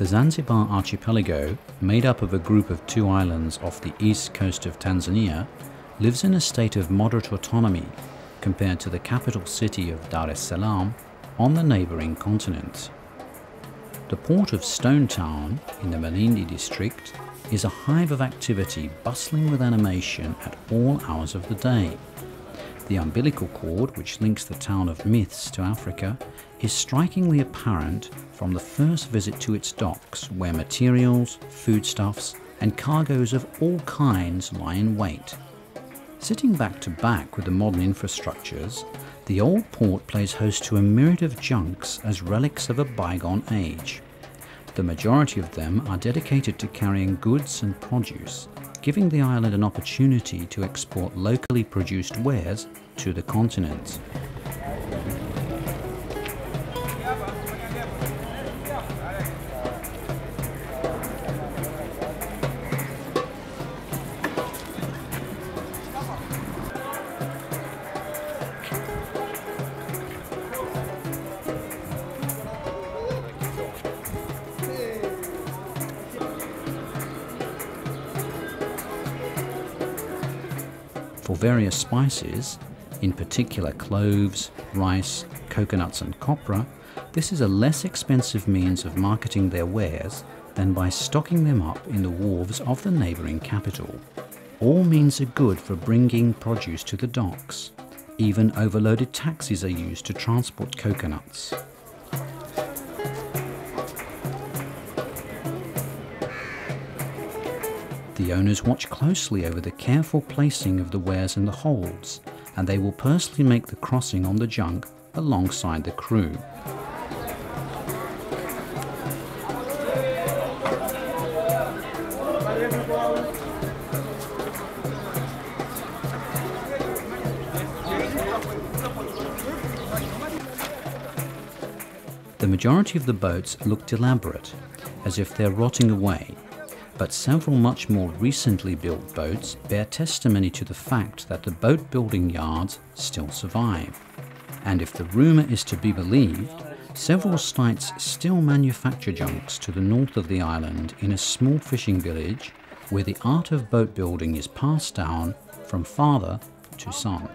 The Zanzibar archipelago, made up of a group of 2 islands off the east coast of Tanzania, lives in a state of moderate autonomy compared to the capital city of Dar es Salaam on the neighbouring continent. The port of Stone Town in the Malindi district is a hive of activity bustling with animation at all hours of the day. The umbilical cord which links the town of Myths to Africa is strikingly apparent from the first visit to its docks, where materials, foodstuffs and cargoes of all kinds lie in wait. Sitting back to back with the modern infrastructures, the old port plays host to a myriad of junks as relics of a bygone age. The majority of them are dedicated to carrying goods and produce, giving the island an opportunity to export locally produced wares to the continent. For various spices, in particular cloves, rice, coconuts and copra, this is a less expensive means of marketing their wares than by stocking them up in the wharves of the neighbouring capital. All means are good for bringing produce to the docks. Even overloaded taxis are used to transport coconuts. The owners watch closely over the careful placing of the wares in the holds, and they will personally make the crossing on the junk alongside the crew. The majority of the boats look elaborate, as if they're rotting away. But several much more recently built boats bear testimony to the fact that the boat building yards still survive. And if the rumour is to be believed, several sites still manufacture junks to the north of the island in a small fishing village where the art of boat building is passed down from father to son.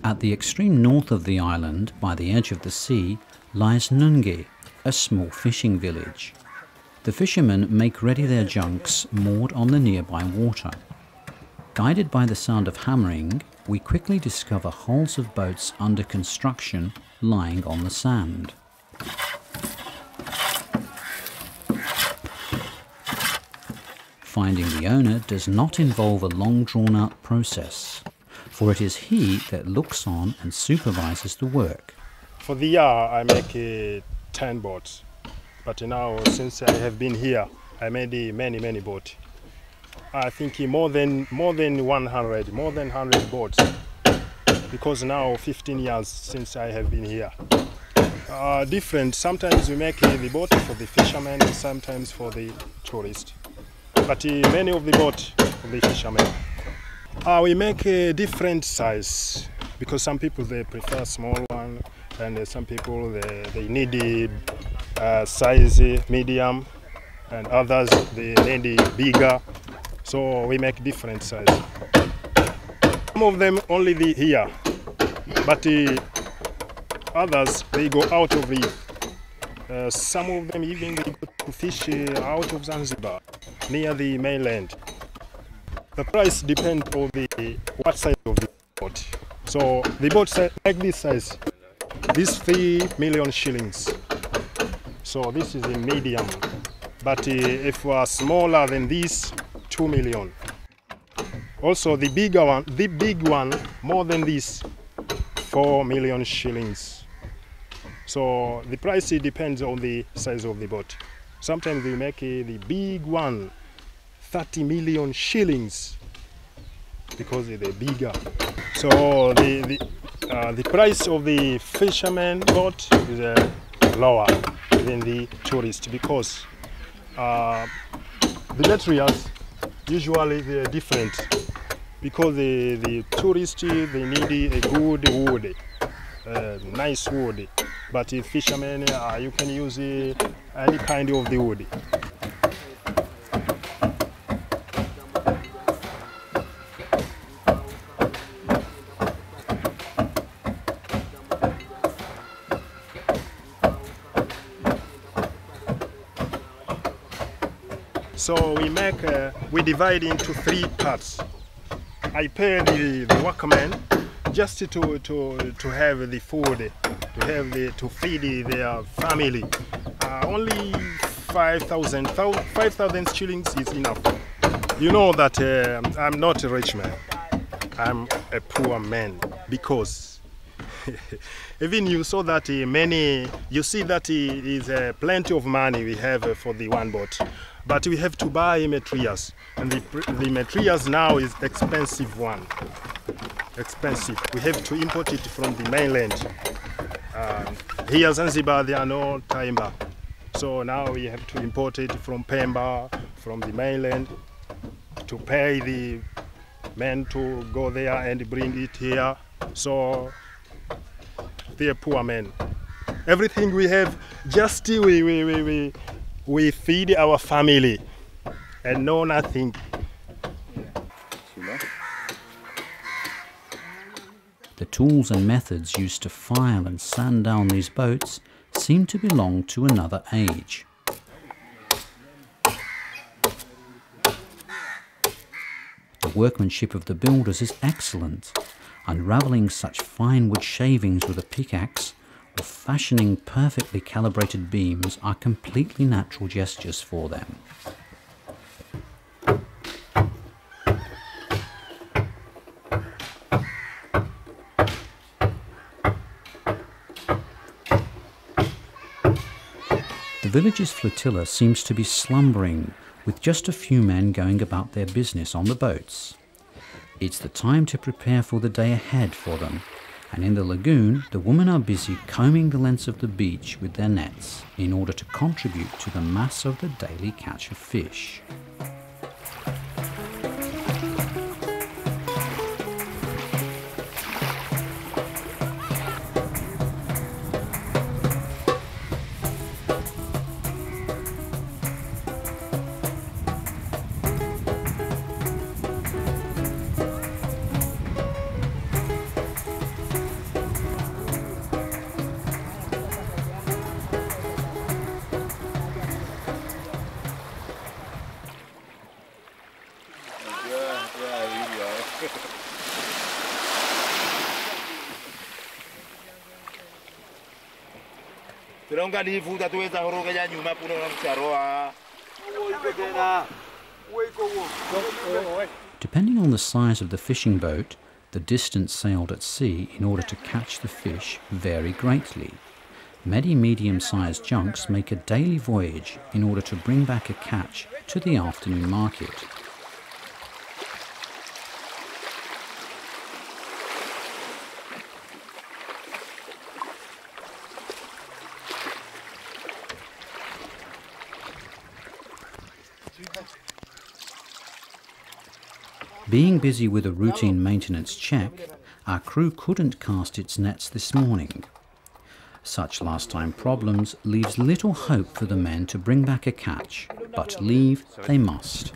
At the extreme north of the island, by the edge of the sea, lies Nungwe, a small fishing village. The fishermen make ready their junks moored on the nearby water. Guided by the sound of hammering, we quickly discover hulls of boats under construction lying on the sand. Finding the owner does not involve a long drawn-out process, for it is he that looks on and supervises the work. For the year I make 10 boats, but now since I have been here I made many boats. I think more than 100 boats, because now 15 years since I have been here. Different, sometimes we make the boat for the fishermen and sometimes for the tourists, but many of the boats for the fishermen. We make a different size, because some people they prefer small one, and some people they need size medium, and others they need bigger. So we make different size. Some of them only here, but others they go out of the. Some of them even they go to fish out of Zanzibar, near the mainland. The price depends on what size of the boat. So the boat like this size. This 3 million shillings. So this is a medium. But if we are smaller than this, 2 million. Also the big one, more than this, 4 million shillings. So the price depends on the size of the boat. Sometimes we make the big one 30 million shillings because they're bigger. So the price of the fisherman boat is lower than the tourist, because the materials usually they're different, because the tourists they need a good wood, nice wood, But if fishermen, you can use any kind of the wood. So we divide into 3 parts. I pay the workmen just to have the food, to feed their family. Only 5,000 shillings is enough. You know that I'm not a rich man. I'm a poor man because even you saw that you see that it is plenty of money we have for the one boat. But we have to buy materials, and the materials now is expensive one. Expensive. We have to import it from the mainland. Here in Zanzibar there are no timber, so now we have to import it from Pemba, from the mainland, to pay the men to go there and bring it here. So they are poor men. Everything we have, just we feed our family and no nothing. The tools and methods used to file and sand down these boats seem to belong to another age. The workmanship of the builders is excellent. Unravelling such fine wood shavings with a pickaxe or fashioning perfectly calibrated beams are completely natural gestures for them. The village's flotilla seems to be slumbering, with just a few men going about their business on the boats. It's the time to prepare for the day ahead for them, and in the lagoon the women are busy combing the lengths of the beach with their nets in order to contribute to the mass of the daily catch of fish. Depending on the size of the fishing boat, the distance sailed at sea in order to catch the fish vary greatly. Many medium-sized junks make a daily voyage in order to bring back a catch to the afternoon market. Being busy with a routine maintenance check, our crew couldn't cast its nets this morning. Such last-time problems leaves little hope for the men to bring back a catch, but leave they must.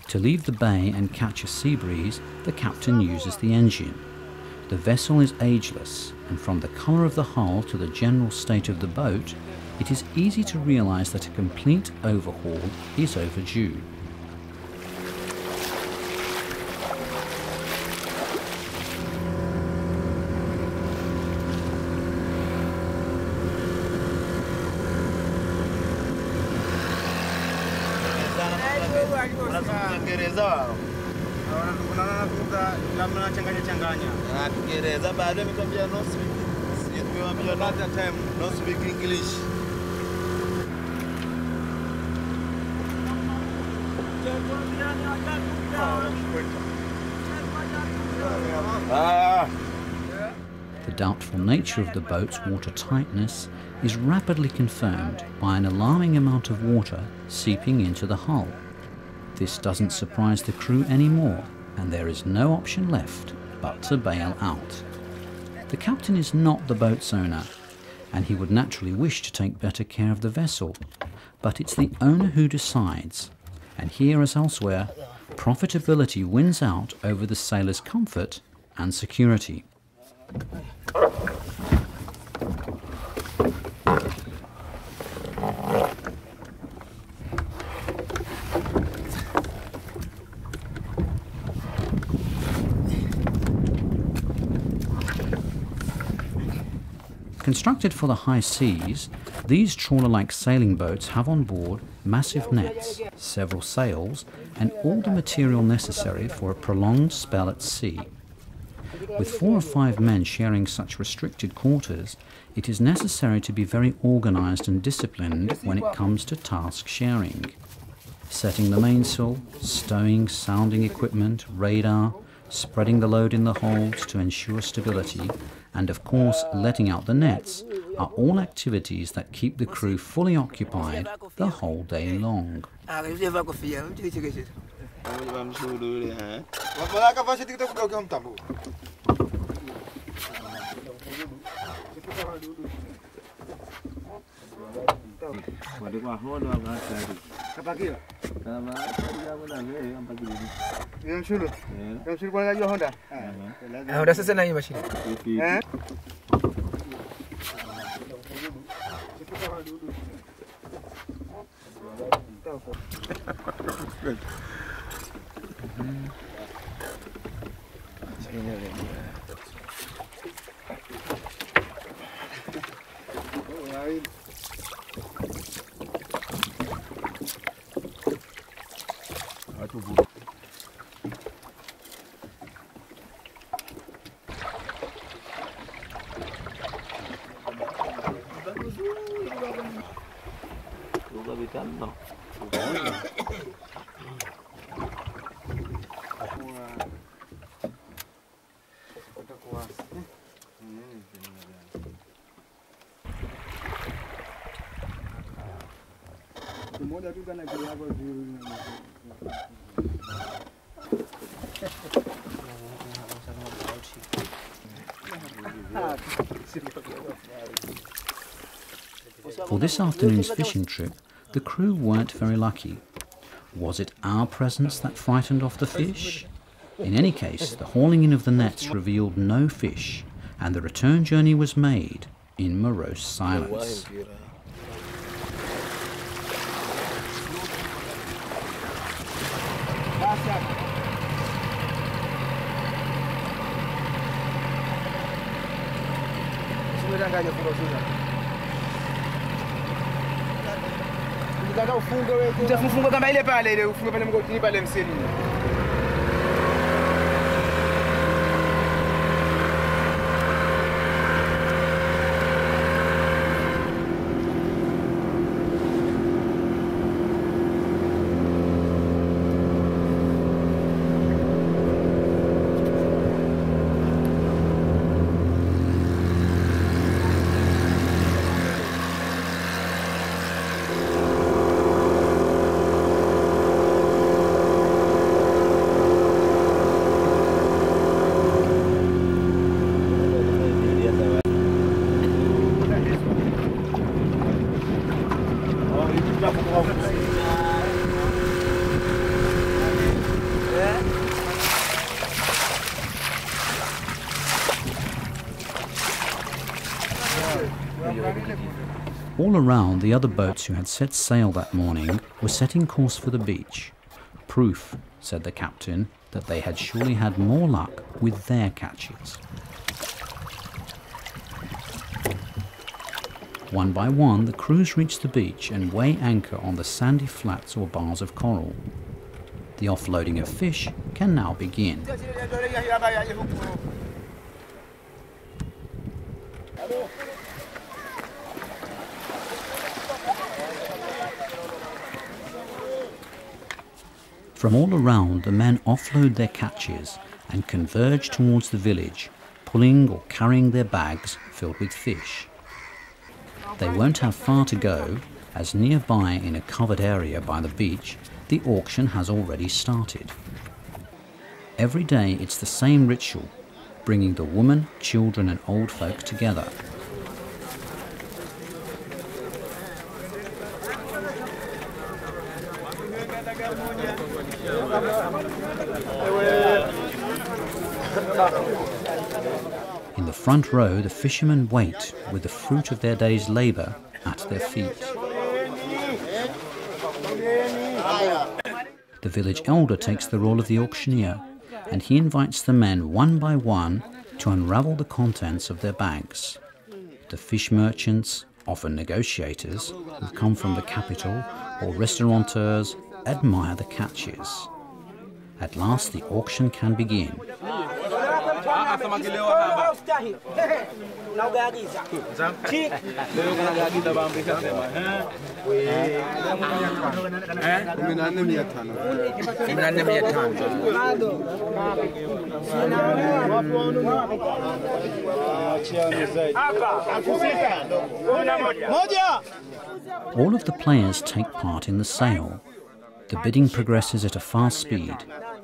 To leave the bay and catch a sea breeze, the captain uses the engine. The vessel is ageless, and from the colour of the hull to the general state of the boat, it is easy to realise that a complete overhaul is overdue. The doubtful nature of the boat's watertightness is rapidly confirmed by an alarming amount of water seeping into the hull. This doesn't surprise the crew anymore, and there is no option left but to bail out. The captain is not the boat's owner, and he would naturally wish to take better care of the vessel, but it's the owner who decides, and here as elsewhere, profitability wins out over the sailor's comfort and security. Constructed for the high seas, these trawler-like sailing boats have on board massive nets, several sails, and all the material necessary for a prolonged spell at sea. With 4 or 5 men sharing such restricted quarters, it is necessary to be very organised and disciplined when it comes to task sharing. Setting the mainsail, stowing sounding equipment, radar, spreading the load in the holds to ensure stability, and of course letting out the nets are all activities that keep the crew fully occupied the whole day long. For this afternoon's fishing trip, the crew weren't very lucky. Was it our presence that frightened off the fish? In any case, the hauling in of the nets revealed no fish, and the return journey was made in morose silence. All around, the other boats who had set sail that morning were setting course for the beach. Proof, said the captain, that they had surely had more luck with their catches. One by one, the crews reached the beach and weigh anchor on the sandy flats or bars of coral. The offloading of fish can now begin. From all around, the men offload their catches and converge towards the village, pulling or carrying their bags filled with fish. They won't have far to go, as nearby in a covered area by the beach, the auction has already started. Every day it's the same ritual, bringing the women, children and old folk together. In the front row, the fishermen wait with the fruit of their day's labour at their feet. The village elder takes the role of the auctioneer, and he invites the men one by one to unravel the contents of their bags. The fish merchants, often negotiators, who come from the capital, or restaurateurs, admire the catches. At last the auction can begin. All of the players take part in the sale. The bidding progresses at a fast speed,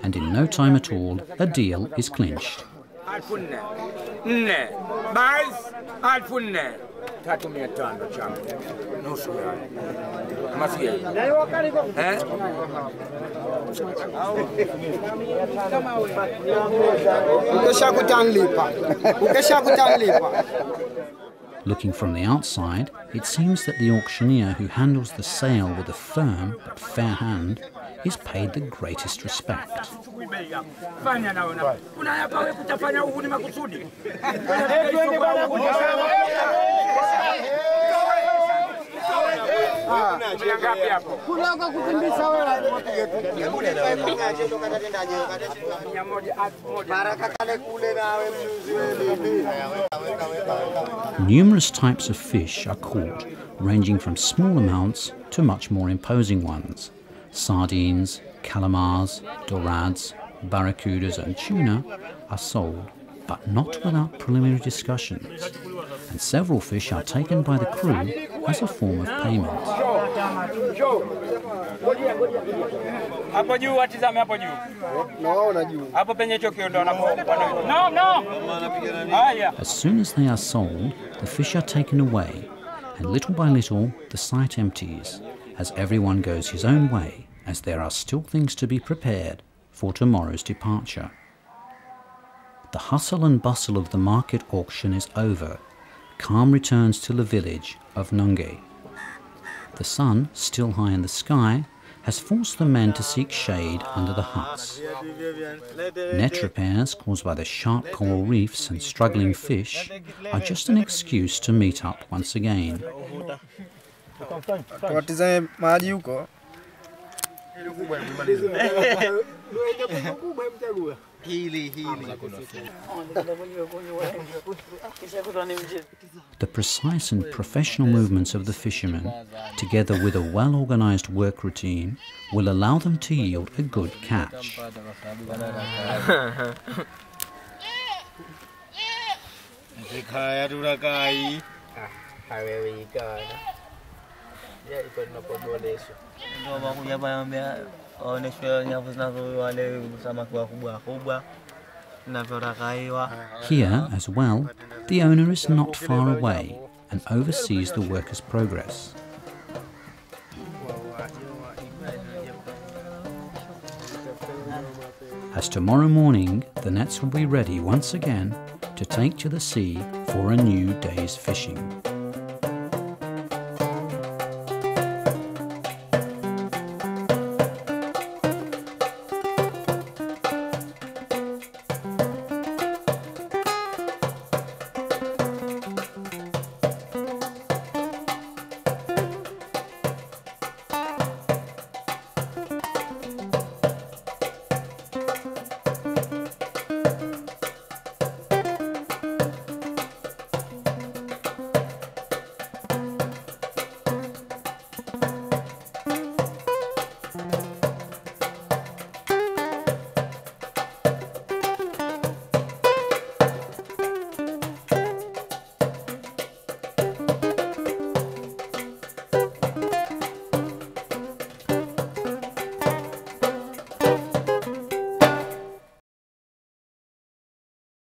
and in no time at all, a deal is clinched. Looking from the outside, it seems that the auctioneer who handles the sale with a firm but fair hand is paid the greatest respect. Numerous types of fish are caught, ranging from small amounts to much more imposing ones. Sardines, calamars, dorades, barracudas and tuna are sold, but not without preliminary discussions, and several fish are taken by the crew as a form of payment. As soon as they are sold, the fish are taken away, and little by little the site empties, as everyone goes his own way, as there are still things to be prepared for tomorrow's departure. The hustle and bustle of the market auction is over. Calm returns to the village of Nungwe. The sun, still high in the sky, has forced the men to seek shade under the huts. Net repairs caused by the sharp coral reefs and struggling fish are just an excuse to meet up once again. The precise and professional movements of the fishermen, together with a well-organized work routine, will allow them to yield a good catch. Here, as well, the owner is not far away and oversees the workers' progress. As tomorrow morning, the nets will be ready once again to take to the sea for a new day's fishing.